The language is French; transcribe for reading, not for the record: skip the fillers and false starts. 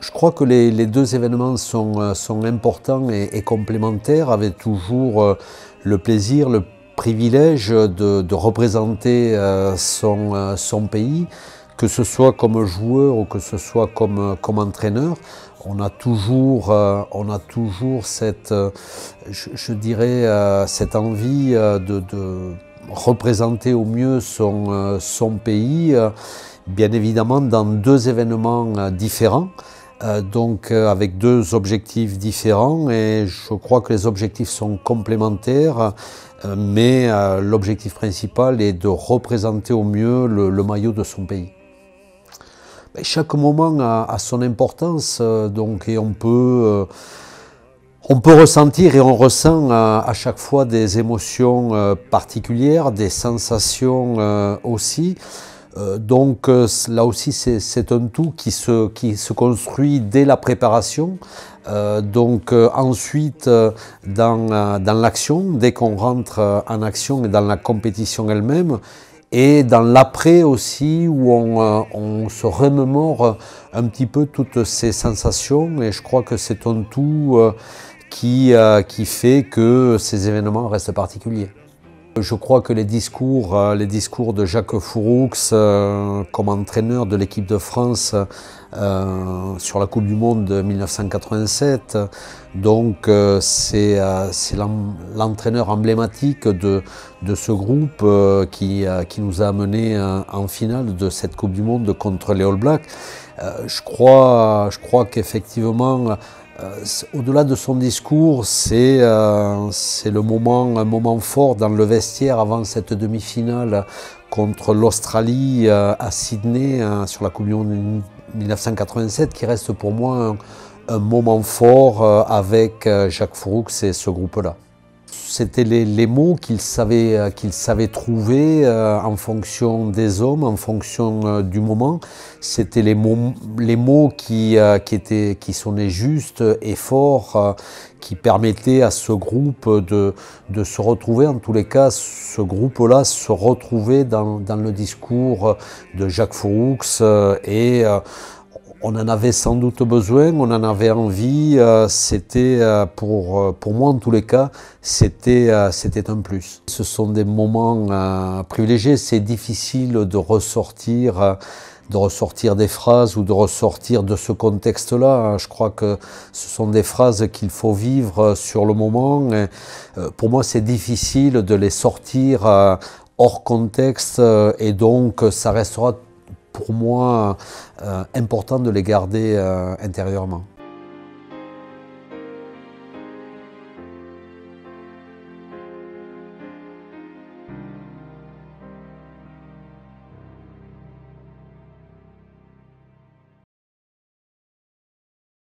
Je crois que les deux événements sont importants et complémentaires, avec toujours le plaisir, le privilège de représenter son pays, que ce soit comme joueur ou que ce soit comme entraîneur. On a toujours cette, je dirais, cette envie de représenter au mieux son pays, bien évidemment dans deux événements différents. Donc avec deux objectifs différents, et je crois que les objectifs sont complémentaires, mais l'objectif principal est de représenter au mieux le maillot de son pays. Chaque moment a son importance, donc, et on peut ressentir et on ressent à chaque fois des émotions particulières, des sensations aussi. Donc là aussi c'est un tout qui se construit dès la préparation, ensuite dans l'action, dès qu'on rentre en action et dans la compétition elle-même, et dans l'après aussi où on se remémore un petit peu toutes ces sensations, et je crois que c'est un tout qui fait que ces événements restent particuliers. Je crois que les discours de Jacques Fouroux comme entraîneur de l'équipe de France sur la Coupe du Monde de 1987, donc c'est l'entraîneur emblématique de ce groupe qui nous a amenés en finale de cette Coupe du Monde contre les All Blacks. Je crois qu'effectivement, au-delà de son discours, c'est un moment fort dans le vestiaire avant cette demi-finale contre l'Australie à Sydney sur la Coupe du Monde 1987, qui reste pour moi un moment fort avec Jacques Fouroux et ce groupe-là. C'était les mots qu'il savait trouver en fonction des hommes, en fonction du moment. C'était les mots qui sonnaient justes et forts, qui permettaient à ce groupe de se retrouver. En tous les cas, ce groupe-là se retrouvait dans le discours de Jacques Fouroux, et on en avait sans doute besoin, on en avait envie, c'était pour moi en tous les cas, c'était un plus. Ce sont des moments privilégiés, c'est difficile de ressortir des phrases ou de ressortir de ce contexte-là. Je crois que ce sont des phrases qu'il faut vivre sur le moment. Et pour moi, c'est difficile de les sortir hors contexte, et donc ça restera pour moi important de les garder intérieurement.